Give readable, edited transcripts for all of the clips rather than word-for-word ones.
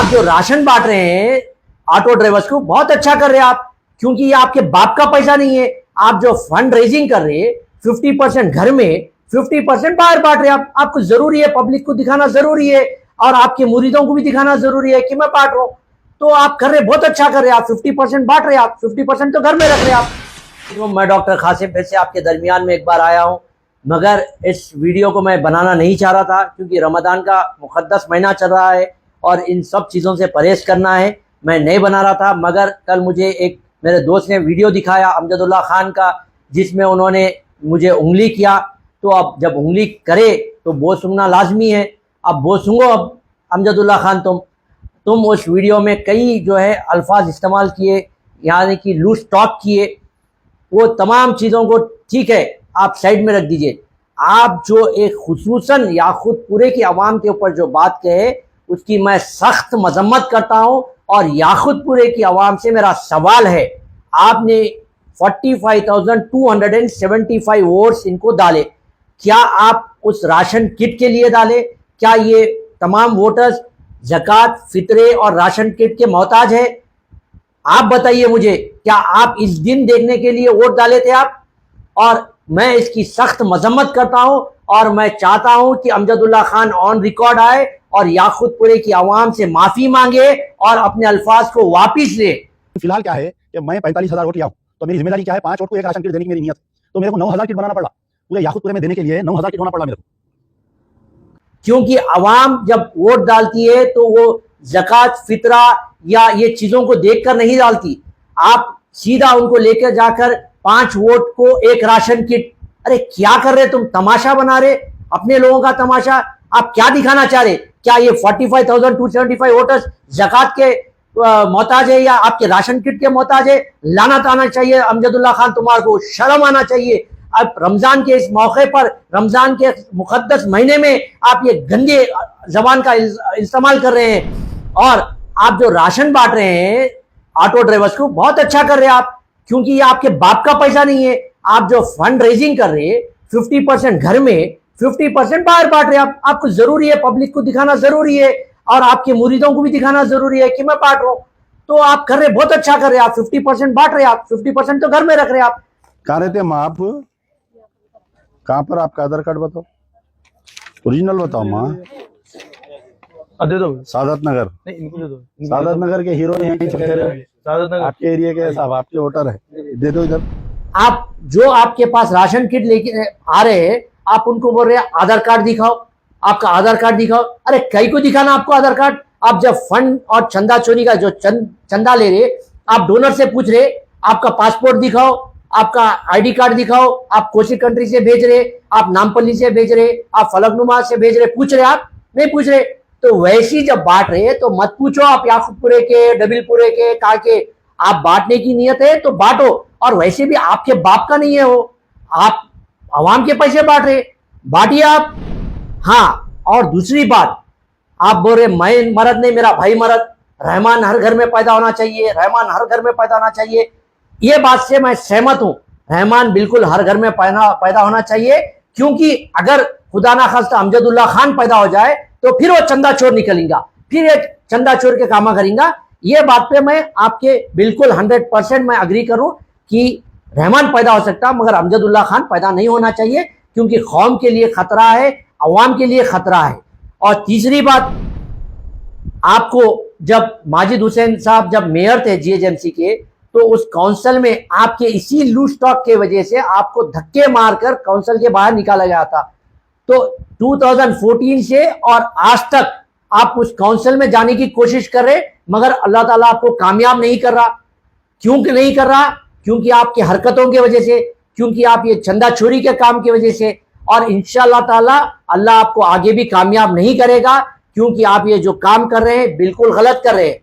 आप जो राशन बांट रहे हैं ऑटो ड्राइवर्स को, बहुत अच्छा कर रहे हैं आप, क्योंकि ये आपके बाप का पैसा नहीं है। आप जो फंड रेजिंग कर रहे हैं 50% घर में, 50% बाहर बांट रहे हैं आप। आपको जरूरी है, पब्लिक को दिखाना जरूरी है और आपके मुरीदों को भी दिखाना जरूरी है कि मैं बांट रहा हूं। तो आप कर रहे, बहुत अच्छा कर रहे हैं आप। 50% बांट रहे हैं आप, 50% तो घर में रख रहे हैं आप। तो मैं डॉक्टर कासिम फिर से आपके दरमियान में एक बार आया हूं, मगर इस वीडियो को मैं बनाना नहीं चाह रहा था क्योंकि रमज़ान का मुक़द्दस महीना चल रहा है और इन सब चीज़ों से परहेज़ करना है। मैं नहीं बना रहा था, मगर कल मुझे एक मेरे दोस्त ने वीडियो दिखाया अमजदुल्ला खान का, जिसमें उन्होंने मुझे उंगली किया। तो अब जब उंगली करे तो वो सुनना लाजमी है। अब वो सुनो, अब अमजदुल्ला खान तुम उस वीडियो में कई जो है अल्फाज इस्तेमाल किए, यानी कि लूज टॉक किए। वो तमाम चीज़ों को ठीक है आप साइड में रख दीजिए। आप जो एक खुसूसन याखूत पूरे की आवाम के ऊपर जो बात कहे उसकी मैं सख्त मजम्मत करता हूँ। और याखूतपुरे की आवाम से मेरा सवाल है, आपने 45,275 वोट्स इनको डाले, क्या आप उस राशन किट के लिए डाले? क्या ये तमाम वोटर्स ज़कात, फितरे और राशन किट के मोहताज है? आप बताइए मुझे, क्या आप इस दिन देखने के लिए वोट डाले थे आप? और मैं इसकी सख्त मजम्मत करता हूं और मैं चाहता हूं कि अमजदुल्ला खान ऑन रिकॉर्ड आए और याखूतपुरे की आवाम से माफी मांगे और अपने अल्फाज को वापिस ले। फिलहाल क्या है कि मैं 45,000 वोट लिया हूं, तो मेरी जिम्मेदारी क्या है? 5 वोट को एक राशन किट देने की मेरी नियत, तो मेरे को 9,000 किट बनाना पड़ा। पूरे याकूतपुरे में देने के लिए 9,000 किट होना पड़ा मेरे को, क्योंकि आवाम जब वोट डालती है तो वो ज़कात, फितरा या ये चीजों को देखकर नहीं डालती। आप सीधा उनको लेकर जाकर 5 वोट को एक राशन किट, अरे क्या कर रहे तुम? तमाशा बना रहे अपने लोगों का तमाशा। आप क्या दिखाना चाह रहे? क्या ये 45,275 वोटर्स ज़कात के मोहताज है या आपके राशन किट के मोहताज है? लानत आना चाहिए अमजदुल्ला खान, तुम्हारे को शर्म आना चाहिए। अब रमजान के इस मौके पर, रमजान के मुकद्दस महीने में आप ये गंदे जबान का इस्तेमाल कर रहे हैं। और आप जो राशन बांट रहे हैं ऑटो ड्राइवर्स को, बहुत अच्छा कर रहे हैं आप, क्योंकि ये आपके बाप का पैसा नहीं है। आप जो फंड रेजिंग कर रहे हैं 50% घर में, 50% बाहर बांट रहे हैं आप। आपको जरूरी है, पब्लिक को दिखाना जरूरी है और आपके मुरीदों को भी दिखाना जरूरी है कि मैं बांट रहा हूं। तो आप कर रहे, बहुत अच्छा कर रहे हैं आप। 50% बांट रहे हैं आप, 50% तो घर में रख रहे हैं आप। कहाँ रहते हैं आप? कहाँ पर? आपका आधार कार्ड बताओ, ओरिजिनल बताओ माँ। दे दो सादत नगर। नहीं, इनको दे दो। सादत नगर के हीरो हैं, सादत नगर आपके एरिया के साहब, आपके वोटर है, दे दो इधर। आप जो आपके पास राशन किट लेके आ रहे हैं, आप उनको बोल रहे हैं आधार कार्ड दिखाओ, आपका आधार कार्ड दिखाओ। अरे कई को दिखाना आपको आधार कार्ड? आप जब फंड और चंदा चोरी का जो चंदा ले रहे, आप डोनर से पूछ रहे आपका पासपोर्ट दिखाओ, आपका आईडी कार्ड दिखाओ, आप कोसी कंट्री से भेज रहे, आप नामपल्ली से भेज रहे, आप फलकनुमा से भेज रहे, पूछ रहे? आप नहीं पूछ रहे। तो वैसी जब बांट रहे तो मत पूछो आप याकूबपुरे के, डबिलपुरे के, का के। आप बांटने की नियत है तो बांटो। और वैसे भी आपके बाप का नहीं है वो, आप आवाम के पैसे बांट रहे, बांटिए आप। हाँ, और दूसरी बात, आप बोल रहे मैं मर्द नहीं, मेरा भाई मर्द, रहमान हर घर में पैदा होना चाहिए, रहमान हर घर में पैदा होना चाहिए। ये बात से मैं सहमत हूं, रहमान बिल्कुल हर घर में पैदा होना चाहिए। क्योंकि अगर खुदा ना खास्ता अमजदुल्ला खान पैदा हो जाए तो फिर वो चंदा चोर निकलेगा, फिर ये चंदा चोर के कामा करेगा। ये बात पे मैं आपके बिल्कुल 100% मैं अग्री करूं कि रहमान पैदा हो सकता, मगर अमजदुल्ला खान पैदा नहीं होना चाहिए, क्योंकि कौम के लिए खतरा है, अवाम के लिए खतरा है। और तीसरी बात, आपको जब माजिद हुसैन साहब जब मेयर थे जीएचएमसी के, तो उस काउंसिल में आपके इसी लूज टॉक के वजह से आपको धक्के मारकर काउंसिल के बाहर निकाला गया था। तो 2014 से और आज तक आप उस काउंसिल में जाने की कोशिश कर रहे, मगर अल्लाह ताला आपको कामयाब नहीं कर रहा। क्यों नहीं कर रहा? क्योंकि आपकी हरकतों की वजह से, क्योंकि आप ये चंदा चोरी के काम की वजह से। और इंशाअल्लाह ताला अल्लाह आपको आगे भी कामयाब नहीं करेगा, क्योंकि आप ये जो काम कर रहे हैं बिल्कुल गलत कर रहे हैं।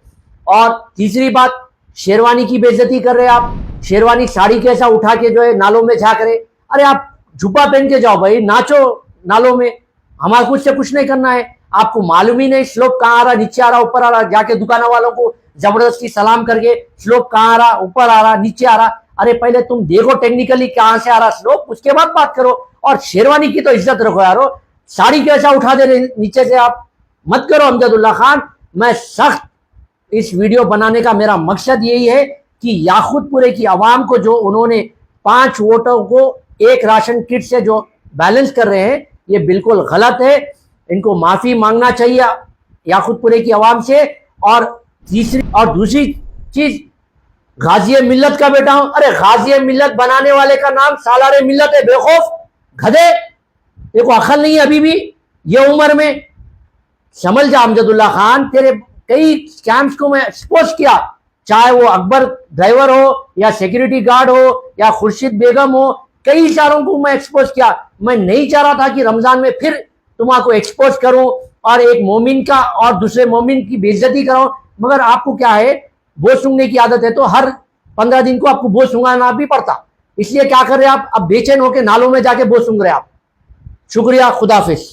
और तीसरी बात, शेरवानी की बेइज्जती कर रहे हैं आप। शेरवानी साड़ी कैसा उठा के जो है नालों में झाँक रहे। अरे आप जुब्बा पहन के जाओ भाई, नाचो नालों में, हमारा कुछ से कुछ नहीं करना है। आपको मालूम ही नहीं स्लोप कहाँ आ रहा, नीचे आ रहा, ऊपर आ रहा, जाके दुकानों वालों को जबरदस्ती सलाम करके स्लोप कहाँ आ रहा, ऊपर आ रहा, नीचे आ रहा। अरे पहले तुम देखो टेक्निकली कहाँ से आ रहा स्लोप, उसके बाद बात करो। और शेरवानी की तो इज्जत रखो यारो, साड़ी कैसा उठा दे रहे नीचे से, आप मत करो अमजदुल्ला खान। मैं सख्त इस वीडियो बनाने का मेरा मकसद यही है कि याकूतपुरे की आवाम को जो उन्होंने 5 वोटों को एक राशन किट से जो बैलेंस कर रहे हैं, ये बिल्कुल गलत है। इनको माफी मांगना चाहिए याकूतपुरे की आवाम से। और दूसरी चीज, गाजी मिल्लत का बेटा हूं। अरे गाजी मिल्लत बनाने वाले का नाम सालारे मिल्लत है, बेखौफ गधे। देखो अकल नहीं है अभी भी ये उम्र में। समझ जा अमजदुल्ला खान, तेरे कई स्कैम्स को मैं एक्सपोज किया, चाहे वो अकबर ड्राइवर हो या सिक्योरिटी गार्ड हो या खुर्शीद बेगम हो, कई सारों को मैं एक्सपोज किया। मैं नहीं चाह रहा था कि रमजान में फिर तुम्हारा एक्सपोज करूं और एक मोमिन का और दूसरे मोमिन की बेइज्जती कराऊं। मगर आपको क्या है, बोझ सूंघने की आदत है, तो हर 15 दिन को आपको बोझ सूंघाना भी पड़ता। इसलिए क्या कर रहे हैं आप, अब बेचैन होकर नालों में जाके बोझ सूंघ रहे हैं आप। शुक्रिया, खुदाफिज।